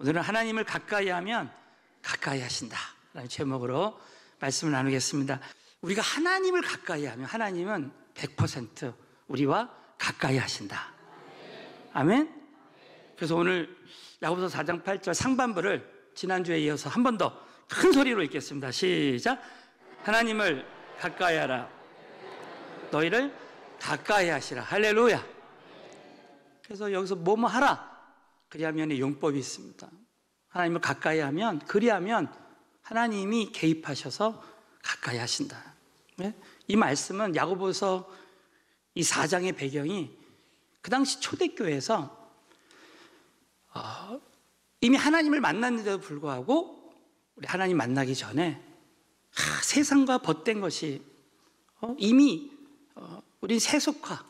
오늘은 하나님을 가까이 하면 가까이 하신다 라는 제목으로 말씀을 나누겠습니다. 우리가 하나님을 가까이 하면 하나님은 100% 우리와 가까이 하신다. 아멘. 그래서 오늘 야고보서 4장 8절 상반부를 지난주에 이어서 한 번 더 큰 소리로 읽겠습니다. 시작. 하나님을 가까이 하라. 너희를 가까이 하시라. 할렐루야. 그래서 여기서 뭐뭐 하라. 그리하면의 용법이 있습니다. 하나님을 가까이 하면, 그리하면 하나님이 개입하셔서 가까이 하신다. 네? 이 말씀은 야고보서 이 4장의 배경이 그 당시 초대교회에서 이미 하나님을 만났는데도 불구하고 우리 하나님 만나기 전에 세상과 벗된 것이 이미 우린 세속화,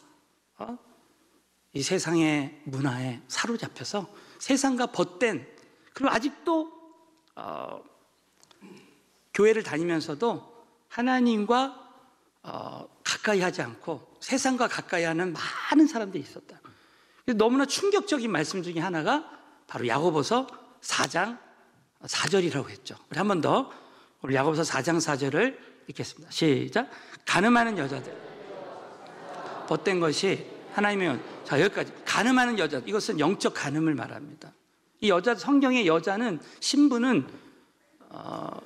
이 세상의 문화에 사로잡혀서 세상과 벗된, 그리고 아직도 교회를 다니면서도 하나님과 가까이 하지 않고 세상과 가까이 하는 많은 사람들이 있었다. 너무나 충격적인 말씀 중에 하나가 바로 야고보서 4장 4절이라고 했죠. 우리 한 번 더 오늘 야고보서 4장 4절을 읽겠습니다. 시작. 가늠하는 여자들, 벗된 것이 하나님의, 자 여기까지. 가늠하는 여자, 이것은 영적 가늠을 말합니다. 이 여자, 성경의 여자는, 신부는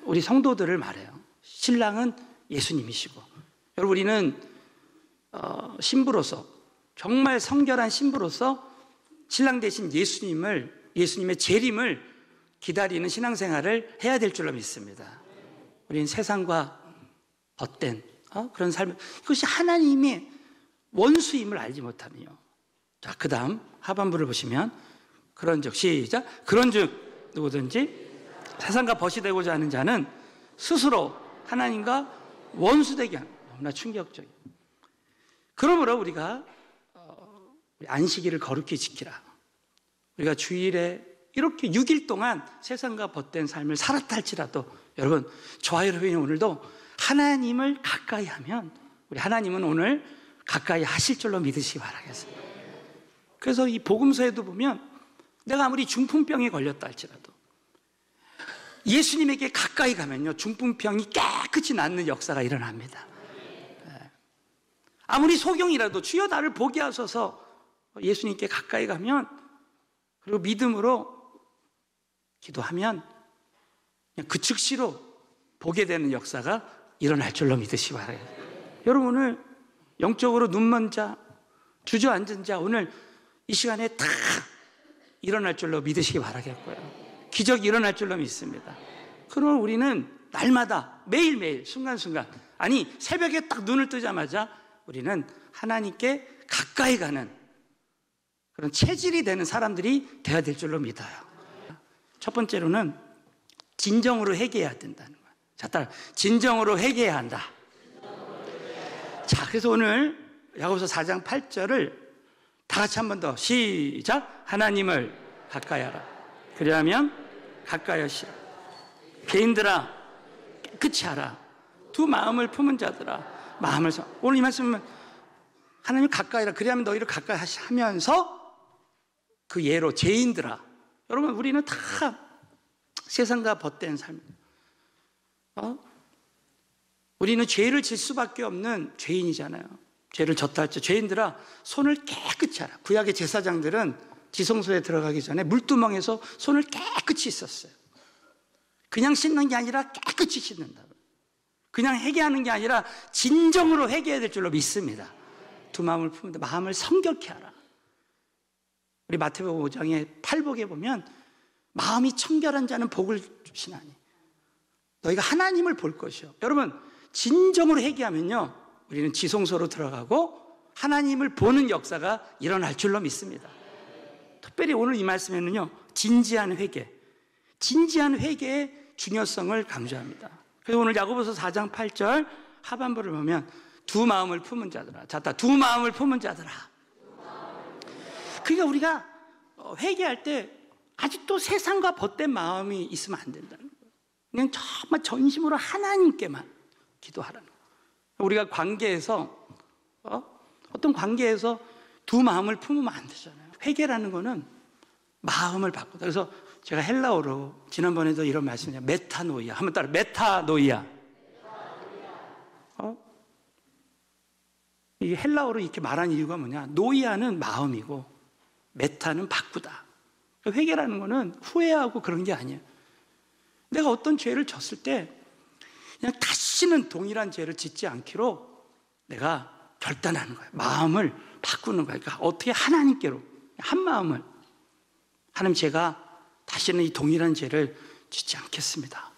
우리 성도들을 말해요. 신랑은 예수님이시고, 여러분 우리는 신부로서, 정말 성결한 신부로서 신랑 대신 예수님의 재림을 기다리는 신앙생활을 해야 될 줄로 믿습니다. 우리는 세상과 벗된 그런 삶, 이것이 하나님의 원수임을 알지 못하며, 자 그 다음 하반부를 보시면, 그런즉, 시작. 그런즉 누구든지 세상과 벗이 되고자 하는 자는 스스로 하나님과 원수되게 하는, 너무나 충격적이에요. 그러므로 우리가 안식일을 거룩히 지키라. 우리가 주일에 이렇게 6일 동안 세상과 벗된 삶을 살았다 할지라도, 여러분 저와 여러분이 오늘도 하나님을 가까이 하면 우리 하나님은 오늘 가까이 하실 줄로 믿으시기 바라겠습니다. 그래서 이 복음서에도 보면 내가 아무리 중풍병에 걸렸다 할지라도 예수님에게 가까이 가면요, 중풍병이 깨끗이 낫는 역사가 일어납니다. 아무리 소경이라도 주여 나를 보게 하소서 예수님께 가까이 가면, 그리고 믿음으로 기도하면 그냥 그 즉시로 보게 되는 역사가 일어날 줄로 믿으시기 바랍니다. 여러분 오늘 영적으로 눈먼 자, 주저앉은 자, 오늘 이 시간에 다 일어날 줄로 믿으시기 바라겠고요. 기적이 일어날 줄로 믿습니다. 그러면 우리는 날마다 매일매일 순간순간, 아니 새벽에 딱 눈을 뜨자마자 우리는 하나님께 가까이 가는 그런 체질이 되는 사람들이 되어야 될 줄로 믿어요. 첫 번째로는 진정으로 회개해야 된다는 거예요. 자, 따라 진정으로 회개해야 한다. 자, 그래서 오늘 야고보서 4장 8절을 다 같이 한 번 더 시작. 하나님을 가까이 하라. 그리하면 가까이 하시라. 개인들아 깨끗이 하라. 두 마음을 품은 자들아 마음을 오늘 이 말씀은 하나님을 가까이 하라. 그리하면 너희를 가까이 하면서 그 예로 죄인들아, 여러분 우리는 다 세상과 벗된 삶, 우리는 죄를 질 수밖에 없는 죄인이잖아요. 죄를 졌다 할지 죄인들아 손을 깨끗이 하라. 구약의 제사장들은 지성소에 들어가기 전에 물두멍에서 손을 깨끗이 씻었어요. 그냥 씻는 게 아니라 깨끗이 씻는다. 그냥 회개하는 게 아니라 진정으로 회개해야 될 줄로 믿습니다. 두 마음을 품는다. 마음을 성결케 하라. 우리 마태복음 5장의 팔복에 보면 마음이 청결한 자는 복을 주시나니 너희가 하나님을 볼 것이요. 여러분 진정으로 회개하면요, 우리는 지성소로 들어가고 하나님을 보는 역사가 일어날 줄로 믿습니다. 특별히 오늘 이 말씀에는요, 진지한 회개의 중요성을 강조합니다. 그래서 오늘 야고보서 4장 8절 하반부를 보면 두 마음을 품은 자들아, 자, 두 마음을 품은 자들아. 그러니까 우리가 회개할 때 아직도 세상과 벗된 마음이 있으면 안 된다는 거예요. 그냥 정말 전심으로 하나님께만 기도하라는 거예요. 우리가 관계에서 어떤 관계에서 두 마음을 품으면 안 되잖아요. 회개라는 거는 마음을 바꾸다. 그래서 제가 헬라어로 지난번에도 이런 말씀이에요. 메타노이아. 한번 따라 메타노이아. 이 헬라어로 이렇게 말한 이유가 뭐냐? 노이아는 마음이고 메타는 바꾸다. 회개라는 거는 후회하고 그런 게 아니에요. 내가 어떤 죄를 졌을 때 그냥 다시는 동일한 죄를 짓지 않기로 내가 결단하는 거예요. 마음을 바꾸는 거예요. 그러니까 어떻게 하나님께로 한 마음을, 하나님 제가 다시는 이 동일한 죄를 짓지 않겠습니다.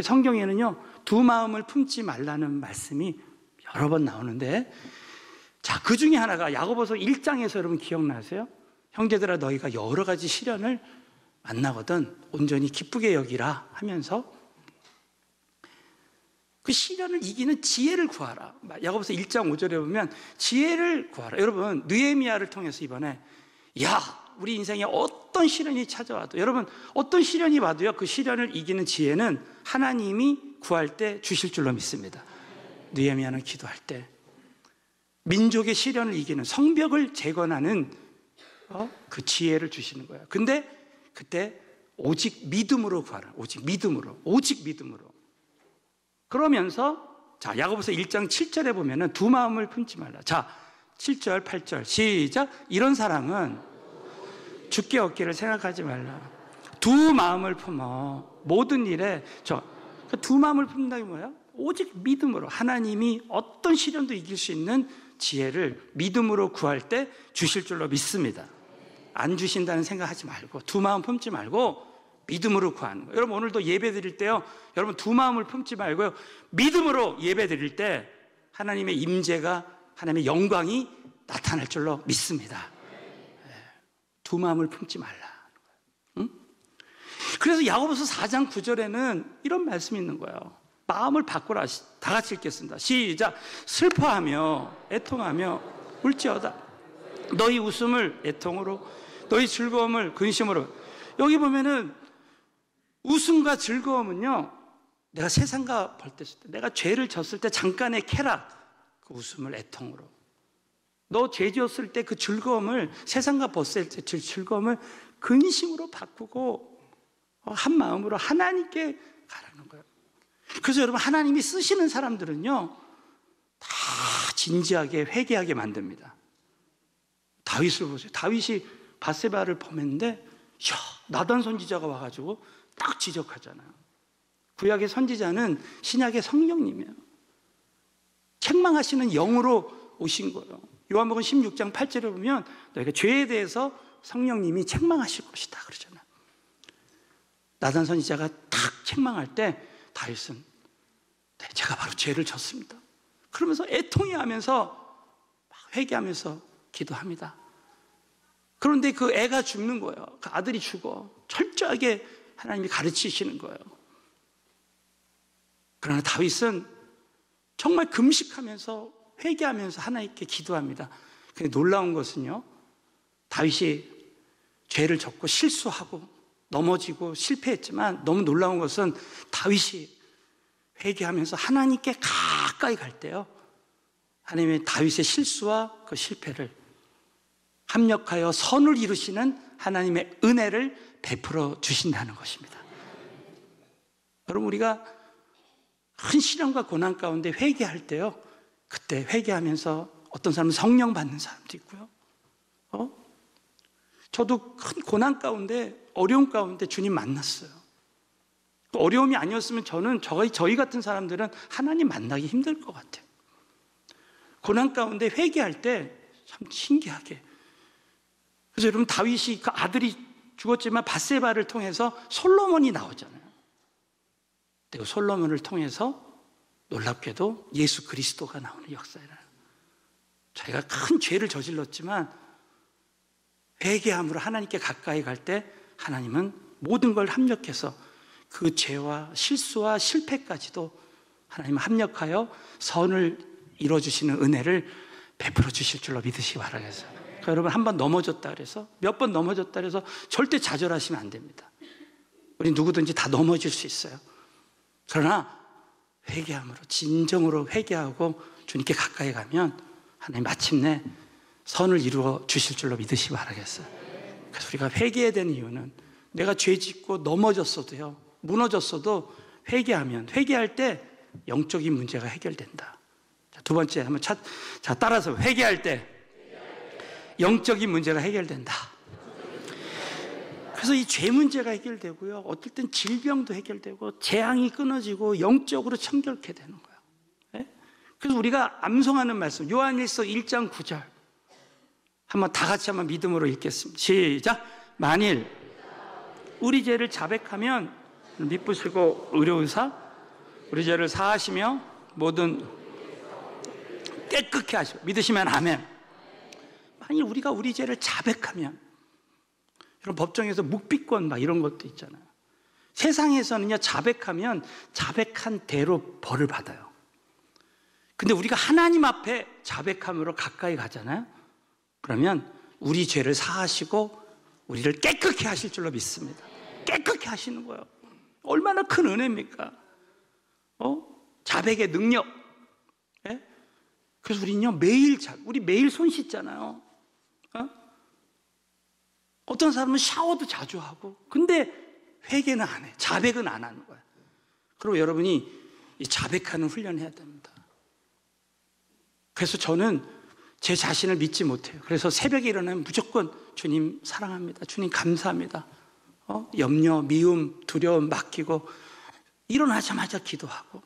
성경에는요, 두 마음을 품지 말라는 말씀이 여러 번 나오는데, 자, 그 중에 하나가 야고보서 1장에서 여러분 기억나세요? 형제들아 너희가 여러 가지 시련을 만나거든 온전히 기쁘게 여기라 하면서 그 시련을 이기는 지혜를 구하라. 야고보서 1장 5절에 보면 지혜를 구하라. 여러분 느헤미야를 통해서 이번에 우리 인생에 어떤 시련이 찾아와도, 여러분 어떤 시련이 와도요, 그 시련을 이기는 지혜는 하나님이 구할 때 주실 줄로 믿습니다. 느헤미야는 기도할 때 민족의 시련을 이기는, 성벽을 재건하는 그 지혜를 주시는 거예요. 근데 그때 오직 믿음으로 구하라. 오직 믿음으로. 그러면서 자, 야고보서 1장 7절에 보면은 두 마음을 품지 말라. 자, 7절 8절 시작. 이런 사람은 주께 얻기를 생각하지 말라. 두 마음을 품어 모든 일에 그 두 마음을 품는다는 게 뭐예요? 오직 믿음으로 하나님이 어떤 시련도 이길 수 있는 지혜를 믿음으로 구할 때 주실 줄로 믿습니다. 안 주신다는 생각하지 말고, 두 마음 품지 말고 믿음으로 구하는 거예요. 여러분 오늘도 예배 드릴 때요, 여러분 두 마음을 품지 말고요, 믿음으로 예배 드릴 때 하나님의 임재가, 하나님의 영광이 나타날 줄로 믿습니다. 두 마음을 품지 말라. 응? 그래서 야고보서 4장 9절에는 이런 말씀이 있는 거예요. 마음을 바꾸라. 다 같이 읽겠습니다. 시작. 슬퍼하며 애통하며 울지어다. 너희 웃음을 애통으로, 너희 즐거움을 근심으로. 여기 보면은 웃음과 즐거움은요, 내가 세상과 벌떼을 때, 내가 죄를 졌을 때 잠깐의 쾌락, 그 웃음을 애통으로. 너 죄 지었을 때 그 즐거움을, 세상과 벗을 때 즐거움을 근심으로 바꾸고 한 마음으로 하나님께 가라는 거예요. 그래서 여러분 하나님이 쓰시는 사람들은요, 다 진지하게 회개하게 만듭니다. 다윗을 보세요. 다윗이 밧세바를 범했는데 나단 선지자가 와가지고 딱 지적하잖아요. 구약의 선지자는 신약의 성령님이에요. 책망하시는 영으로 오신 거예요. 요한복음 16장 8절에 보면 너희가 죄에 대해서 성령님이 책망하실 것이다 그러잖아요. 나단 선지자가 딱 책망할 때 다윗은 제가 바로 죄를 졌습니다. 그러면서 애통해하면서 막 회개하면서 기도합니다. 그런데 그 애가 죽는 거예요. 그 아들이 죽어. 철저하게 하나님이 가르치시는 거예요. 그러나 다윗은 정말 금식하면서 회개하면서 하나님께 기도합니다. 근데 놀라운 것은요, 다윗이 죄를 졌고 실수하고 넘어지고 실패했지만 너무 놀라운 것은 다윗이 회개하면서 하나님께 가까이 갈 때요, 하나님의 다윗의 실수와 그 실패를 합력하여 선을 이루시는 하나님의 은혜를 베풀어 주신다는 것입니다. 여러분 우리가 큰 시련과 고난 가운데 회개할 때요, 그때 회개하면서 어떤 사람은 성령 받는 사람도 있고요. 저도 큰 고난 가운데, 어려움 가운데 주님 만났어요. 그 어려움이 아니었으면 저희 같은 사람들은 하나님 만나기 힘들 것 같아요. 고난 가운데 회개할 때 참 신기하게. 그래서 여러분 다윗이 그 아들이 죽었지만 밧세바를 통해서 솔로몬이 나오잖아요. 그리고 솔로몬을 통해서 놀랍게도 예수 그리스도가 나오는 역사예요. 자기가 큰 죄를 저질렀지만 회개함으로 하나님께 가까이 갈 때 하나님은 모든 걸 합력해서 그 죄와 실수와 실패까지도 하나님은 합력하여 선을 이루어주시는 은혜를 베풀어 주실 줄로 믿으시기 바라겠어요. 그러니까 여러분 한 번 넘어졌다 그래서, 몇 번 넘어졌다 그래서 절대 좌절하시면 안 됩니다. 우리 누구든지 다 넘어질 수 있어요. 그러나 회개함으로, 진정으로 회개하고 주님께 가까이 가면 하나님 마침내 선을 이루어 주실 줄로 믿으시기 바라겠어요. 그래서 우리가 회개해야 되는 이유는 내가 죄 짓고 넘어졌어도요, 무너졌어도 회개할 때 영적인 문제가 해결된다. 자, 두 번째 한번 자, 따라서 회개할 때 영적인 문제가 해결된다. 그래서 이 죄 문제가 해결되고요, 어떨 땐 질병도 해결되고 재앙이 끊어지고 영적으로 청결케 되는 거예요. 네? 그래서 우리가 암송하는 말씀, 요한일서 1장 9절 한번 다 같이 한번 믿음으로 읽겠습니다. 시작. 만일 우리 죄를 자백하면 미쁘시고 의로우사 우리 죄를 사하시며 모든 깨끗게 하시고, 믿으시면 아멘. 만일 우리가 우리 죄를 자백하면, 이런 법정에서 묵비권 막 이런 것도 있잖아요. 세상에서는요, 자백하면 자백한 대로 벌을 받아요. 근데 우리가 하나님 앞에 자백함으로 가까이 가잖아요. 그러면 우리 죄를 사하시고 우리를 깨끗게 하실 줄로 믿습니다. 깨끗게 하시는 거예요. 얼마나 큰 은혜입니까? 자백의 능력. 예? 그래서 우리는요, 우리 매일 손 씻잖아요. 어떤 사람은 샤워도 자주 하고, 근데 회개는 안 해. 자백은 안 하는 거야. 그리고 여러분이 이 자백하는 훈련을 해야 됩니다. 그래서 저는 제 자신을 믿지 못해요. 그래서 새벽에 일어나면 무조건 주님 사랑합니다. 주님 감사합니다. 염려, 미움, 두려움 맡기고, 일어나자마자 기도하고,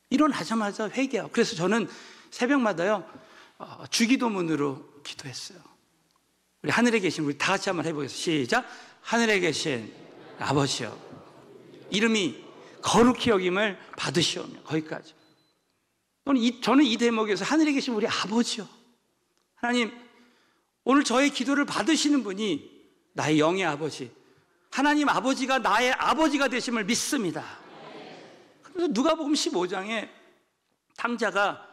일어나자마자 회개하고. 그래서 저는 새벽마다요, 주기도문으로 기도했어요. 우리 하늘에 계신, 우리 다 같이 한번 해보겠습니다. 시작. 하늘에 계신 아버지여, 이름이 거룩히 여김을 받으시오며. 거기까지. 저는 이 대목에서 하늘에 계신 우리 아버지여, 하나님, 오늘 저의 기도를 받으시는 분이 나의 영의 아버지, 하나님 아버지가 나의 아버지가 되심을 믿습니다. 그래서 누가복음 15장에 탕자가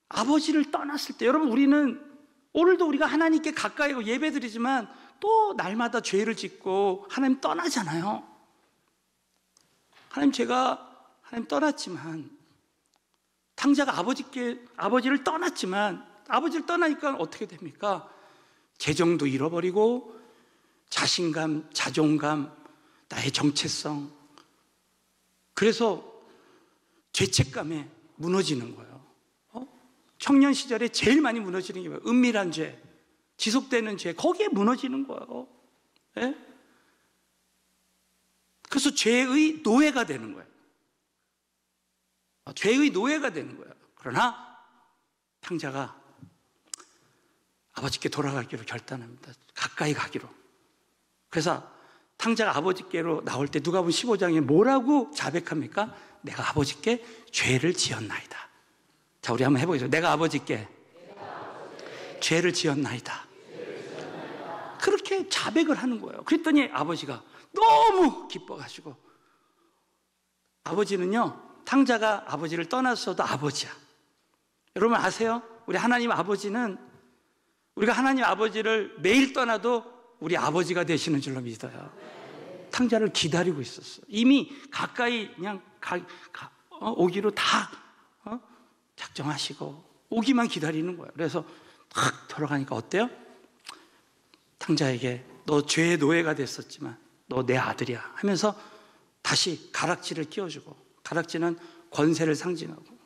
아버지를 떠났을 때, 여러분, 우리는 오늘도 우리가 하나님께 가까이 가고 예배드리지만 또 날마다 죄를 짓고 하나님 떠나잖아요. 하나님 떠났지만, 탕자가 아버지를 떠났지만, 아버지를 떠나니까 어떻게 됩니까? 재정도 잃어버리고, 자신감, 자존감, 나의 정체성, 그래서 죄책감에 무너지는 거예요. 청년 시절에 제일 많이 무너지는 게 뭐예요? 은밀한 죄, 지속되는 죄, 거기에 무너지는 거예요. 네? 그래서 죄의 노예가 되는 거예요. 죄의 노예가 되는 거예요. 그러나 탕자가 아버지께 돌아가기로 결단합니다. 가까이 가기로. 그래서 탕자가 아버지께로 나올 때 누가복음 15장에 뭐라고 자백합니까? 내가 아버지께 죄를 지었나이다. 자, 우리 한번 해보겠습니다. 내가 아버지께 죄를 지었나이다. 그렇게 자백을 하는 거예요. 그랬더니 아버지가 너무 기뻐가지고, 아버지는요, 탕자가 아버지를 떠났어도 아버지야. 여러분 아세요? 우리 하나님 아버지는, 우리가 하나님 아버지를 매일 떠나도 우리 아버지가 되시는 줄로 믿어요. 탕자를 기다리고 있었어요. 이미 가까이 그냥 오기로 다 작정하시고 오기만 기다리는 거예요. 그래서 탁 돌아가니까 어때요? 탕자에게 너 죄의 노예가 됐었지만 너 내 아들이야 하면서 다시 가락지를 끼워주고, 가락지는 권세를 상징하고,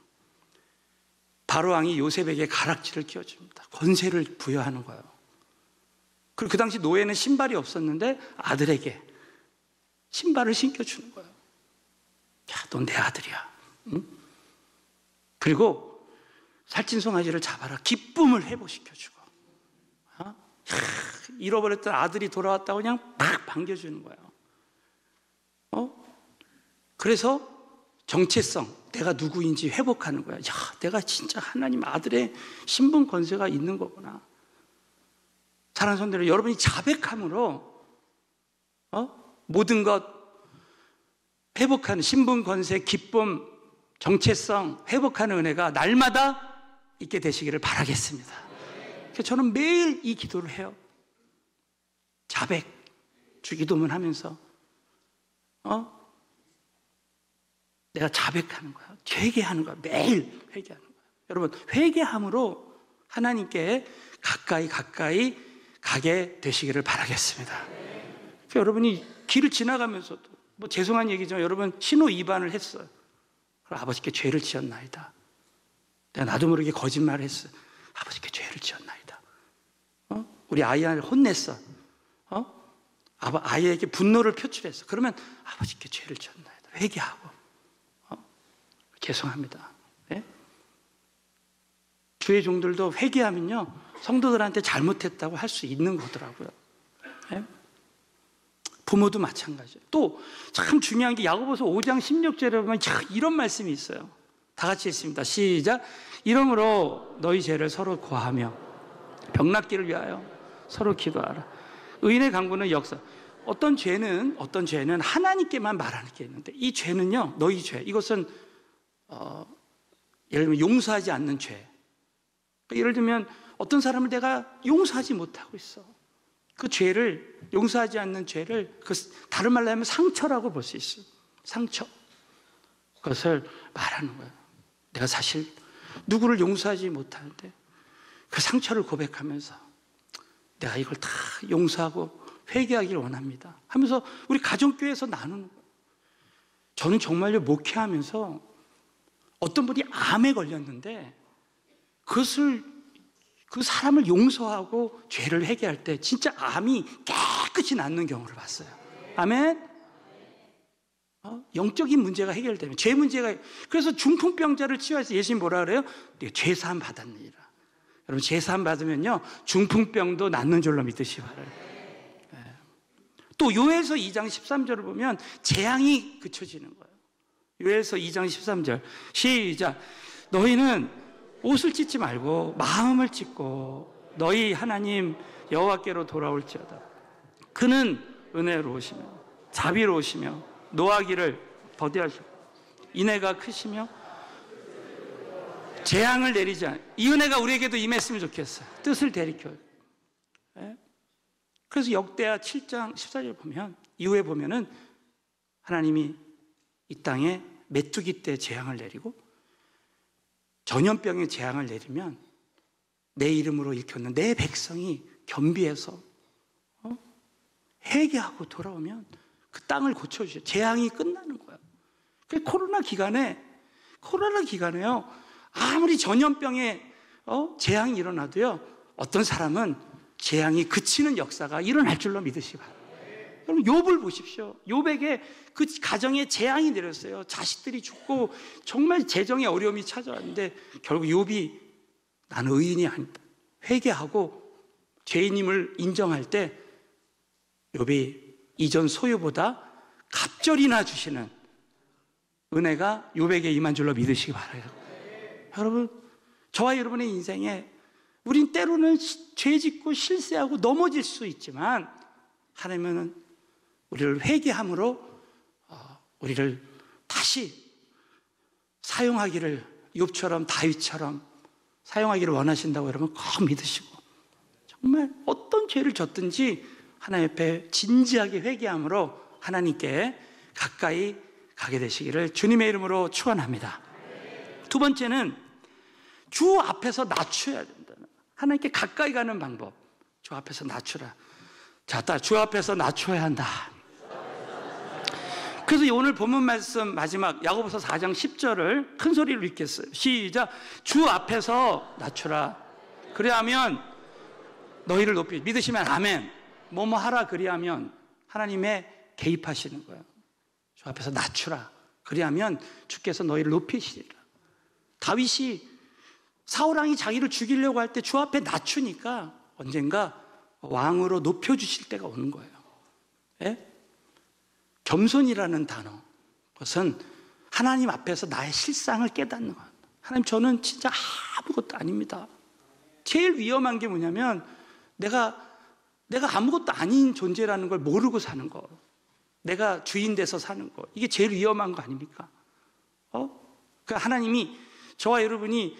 바로왕이 요셉에게 가락지를 끼워줍니다. 권세를 부여하는 거예요. 그리고 그 당시 노예는 신발이 없었는데 아들에게 신발을 신겨주는 거예요. 야, 넌 내 아들이야. 응? 그리고 살찐송아지를 잡아라. 기쁨을 회복시켜주고, 잃어버렸던 아들이 돌아왔다고 그냥 막 반겨주는 거예요. 그래서 정체성, 내가 누구인지 회복하는 거야. 야, 내가 진짜 하나님 아들의 신분 권세가 있는 거구나. 사랑하는 성도들, 여러분이 자백함으로 모든 것 회복하는 신분 권세, 기쁨, 정체성 회복하는 은혜가 날마다 있게 되시기를 바라겠습니다. 그래서 저는 매일 이 기도를 해요. 자백, 주기도문 하면서 내가 자백하는 거야. 회개하는 거야. 매일 회개하는 거야. 여러분, 회개함으로 하나님께 가까이 가게 되시기를 바라겠습니다. 여러분이 길을 지나가면서도 뭐 죄송한 얘기지만 여러분 신호 위반을 했어요. 그럼 아버지께 죄를 지었나이다. 내가 나도 모르게 거짓말을 했어요. 아버지께 죄를 지었나이다. 우리 아이를 혼냈어. 아이에게 분노를 표출했어. 그러면 아버지께 죄를 지었나이다. 회개하고 죄송합니다. 네? 주의 종들도 회개하면요 성도들한테 잘못했다고 할 수 있는 거더라고요. 네? 부모도 마찬가지예요. 또 참 중요한 게 야고보서 5장 16절에 보면 참 이런 말씀이 있어요. 다 같이 읽습니다. 시작. 이러므로 너희 죄를 서로 고하며 병낫기를 위하여 서로 기도하라. 의인의 강구는 역사. 어떤 죄는 하나님께만 말하는 게 있는데 이 죄는요 너희 죄. 이것은 예를 들면 용서하지 않는 죄. 예를 들면 어떤 사람을 내가 용서하지 못하고 있어. 그 죄를 용서하지 않는 죄를 다른 말로 하면 상처라고 볼 수 있어요. 상처. 그것을 말하는 거예요. 내가 사실 누구를 용서하지 못하는데 그 상처를 고백하면서 내가 이걸 다 용서하고 회개하기를 원합니다 하면서 우리 가정교회에서 나누는 거예요. 저는 정말로 목회하면서 어떤 분이 암에 걸렸는데 그 사람을 용서하고 죄를 회개할 때 진짜 암이 깨끗이 낫는 경우를 봤어요. 아멘? 영적인 문제가 해결되면 죄 문제가. 그래서 중풍병자를 치유해서 예수님 뭐라 그래요? 죄사함 받았느니라. 여러분 죄사함 받으면요 중풍병도 낫는 줄로 믿으시 바라요. 또 요엘서 2장 13절을 보면 재앙이 그쳐지는 거예요. 요엘서 2장 13절 시작. 너희는 옷을 찢지 말고 마음을 찢고 너희 하나님 여호와께로 돌아올지어다. 그는 은혜로우시며 자비로우시며 노하기를 더디하시고 인애가 크시며 재앙을 내리지 않아요. 이 은혜가 우리에게도 임했으면 좋겠어요. 뜻을 대리켜요. 그래서 역대하 7장 14절 보면 이후에 보면은 하나님이 이 땅에 메뚜기 때 재앙을 내리고 전염병의 재앙을 내리면 내 이름으로 일컫는 내 백성이 겸비해서 회개하고 돌아오면 그 땅을 고쳐주셔. 재앙이 끝나는 거야. 코로나 기간에요 아무리 전염병에 재앙이 일어나도요 어떤 사람은 재앙이 그치는 역사가 일어날 줄로 믿으시기 바랍니다. 여러분 욥을 보십시오. 욥에게 그 가정에 재앙이 내렸어요. 자식들이 죽고 정말 재정의 어려움이 찾아왔는데 결국 욥이 나는 의인이 아니다 회개하고 죄인임을 인정할 때 욥이 이전 소유보다 갑절이나 주시는 은혜가 욥에게 임한 줄로 믿으시기 바라요. 여러분 저와 여러분의 인생에 우린 때로는 죄 짓고 실수하고 넘어질 수 있지만 하나님은 우리를 회개함으로 우리를 다시 사용하기를 욥처럼 다윗처럼 사용하기를 원하신다고 여러분 꼭 믿으시고 정말 어떤 죄를 졌든지 하나님 앞에 진지하게 회개함으로 하나님께 가까이 가게 되시기를 주님의 이름으로 축원합니다. 두 번째는 주 앞에서 낮춰야 된다. 하나님께 가까이 가는 방법. 주 앞에서 낮추라. 자, 주 앞에서 낮춰야 한다. 그래서 오늘 본문 말씀 마지막 야고보서 4장 10절을 큰 소리로 읽겠어요. 시작. 주 앞에서 낮추라. 그리하면 너희를 높이. 믿으시면 아멘. 뭐뭐 하라 그리하면 하나님의 개입하시는 거예요. 주 앞에서 낮추라. 그리하면 주께서 너희를 높이시리라. 다윗이 사울왕이 자기를 죽이려고 할 때 주 앞에 낮추니까 언젠가 왕으로 높여주실 때가 오는 거예요. 예? 겸손이라는 단어, 그것은 하나님 앞에서 나의 실상을 깨닫는 거예요. 하나님, 저는 진짜 아무것도 아닙니다. 제일 위험한 게 뭐냐면 내가 아무것도 아닌 존재라는 걸 모르고 사는 거, 내가 주인 돼서 사는 거, 이게 제일 위험한 거 아닙니까? 그러니까 하나님이 저와 여러분이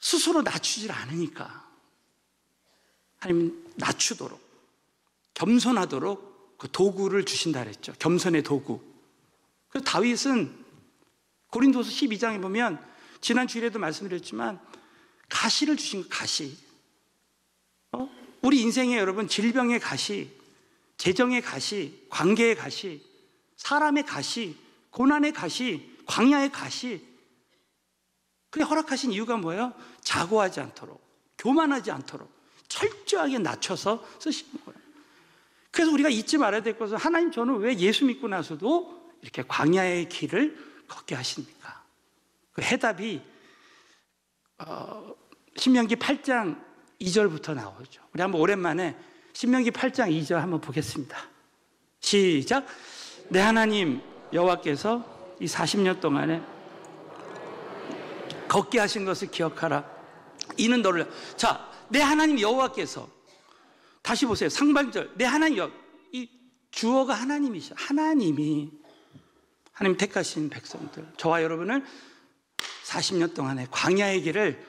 스스로 낮추질 않으니까 하나님 낮추도록, 겸손하도록 그 도구를 주신다 그랬죠. 겸손의 도구. 그래서 다윗은 고린도서 12장에 보면 지난 주일에도 말씀드렸지만 가시를 주신 거, 가시. 우리 인생에 여러분 질병의 가시, 재정의 가시, 관계의 가시, 사람의 가시, 고난의 가시, 광야의 가시, 그게 허락하신 이유가 뭐예요? 자고하지 않도록, 교만하지 않도록 철저하게 낮춰서 쓰시는 거예요. 그래서 우리가 잊지 말아야 될 것은, 하나님 저는 왜 예수 믿고 나서도 이렇게 광야의 길을 걷게 하십니까? 그 해답이 신명기 8장 2절부터 나오죠. 우리 한번 오랜만에 신명기 8장 2절 한번 보겠습니다. 시작. 내 하나님 여호와께서 이 40년 동안에 걷게 하신 것을 기억하라. 이는 너를, 자, 내 하나님 여호와께서, 다시 보세요. 상반절, 내 하나님 여호와, 이 주어가 하나님이셔. 하나님 택하신 백성들, 저와 여러분을 40년 동안에 광야의 길을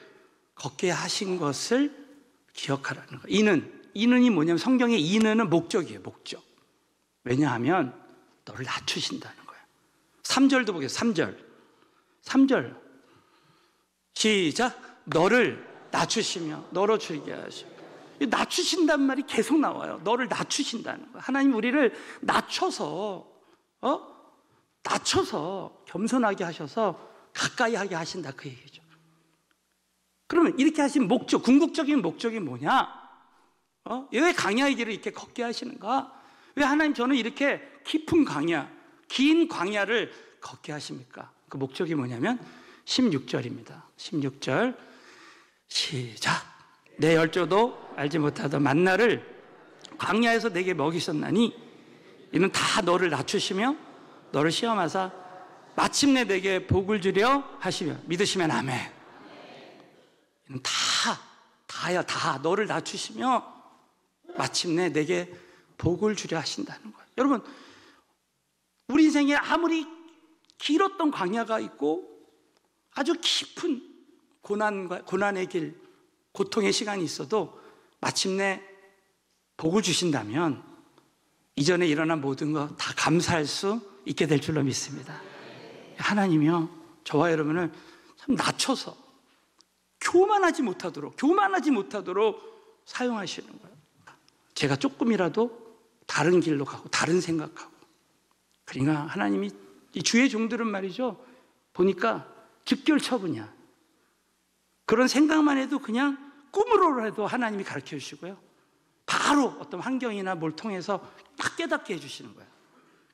걷게 하신 것을 기억하라는 거예요. 이는이 뭐냐면, 성경의 이는은 목적이에요. 목적. 왜냐하면 너를 낮추신다는 거예요. 3절도 보겠습니다. 3절 시작. 너를 낮추시며 너로 줄게 하시고. 낮추신다는 말이 계속 나와요. 너를 낮추신다는 거예요. 하나님 우리를 낮춰서 겸손하게 하셔서 가까이 하게 하신다, 그 얘기죠. 그러면 이렇게 하신 목적, 궁극적인 목적이 뭐냐? 왜 광야의 길을 이렇게 걷게 하시는가? 왜 하나님 저는 이렇게 깊은 광야, 긴 광야를 걷게 하십니까? 그 목적이 뭐냐면 16절입니다. 16절 시작. 내 열조도 알지 못하던 만나를 광야에서 내게 먹이셨나니 이는 다 너를 낮추시며 너를 시험하사 마침내 내게 복을 주려 하시며. 믿으시면 아멘. 이는 다 너를 낮추시며 마침내 내게 복을 주려 하신다는 거예요. 여러분, 우리 인생에 아무리 길었던 광야가 있고 아주 깊은 고난의 길, 고통의 시간이 있어도 마침내 복을 주신다면 이전에 일어난 모든 거 다 감사할 수 있게 될 줄로 믿습니다. 하나님이요, 저와 여러분을 참 낮춰서 교만하지 못하도록 사용하시는 거예요. 제가 조금이라도 다른 길로 가고 다른 생각하고, 그러니까 하나님이 이 주의 종들은 말이죠, 보니까 즉결처분이야. 그런 생각만 해도 그냥 꿈으로라도 하나님이 가르쳐 주시고요, 바로 어떤 환경이나 뭘 통해서 딱 깨닫게 해주시는 거예요.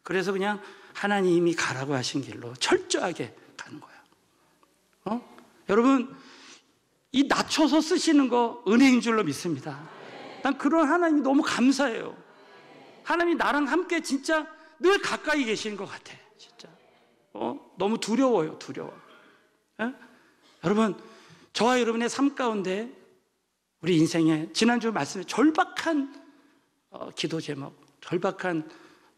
그래서 그냥 하나님이 가라고 하신 길로 철저하게 가는 거예요. 여러분, 이 낮춰서 쓰시는 거 은혜인 줄로 믿습니다. 난 그런 하나님이 너무 감사해요. 하나님이 나랑 함께 진짜 늘 가까이 계시는 것 같아. 진짜 너무 두려워요. 여러분, 저와 여러분의 삶 가운데 우리 인생에 지난주 말씀에 절박한 기도 제목, 절박한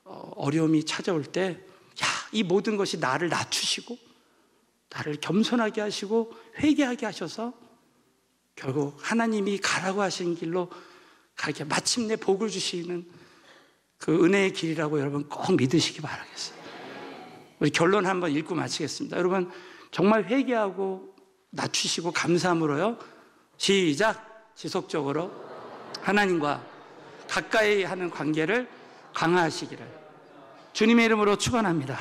어려움이 찾아올 때, 이 모든 것이 나를 낮추시고 나를 겸손하게 하시고 회개하게 하셔서 결국 하나님이 가라고 하신 길로 가게 마침내 복을 주시는 그 은혜의 길이라고 여러분 꼭 믿으시기 바라겠어요. 우리 결론 한번 읽고 마치겠습니다. 여러분, 정말 회개하고 낮추시고 감사함으로요, 시작. 지속적으로 하나님과 가까이 하는 관계를 강화하시기를 주님의 이름으로 축원합니다.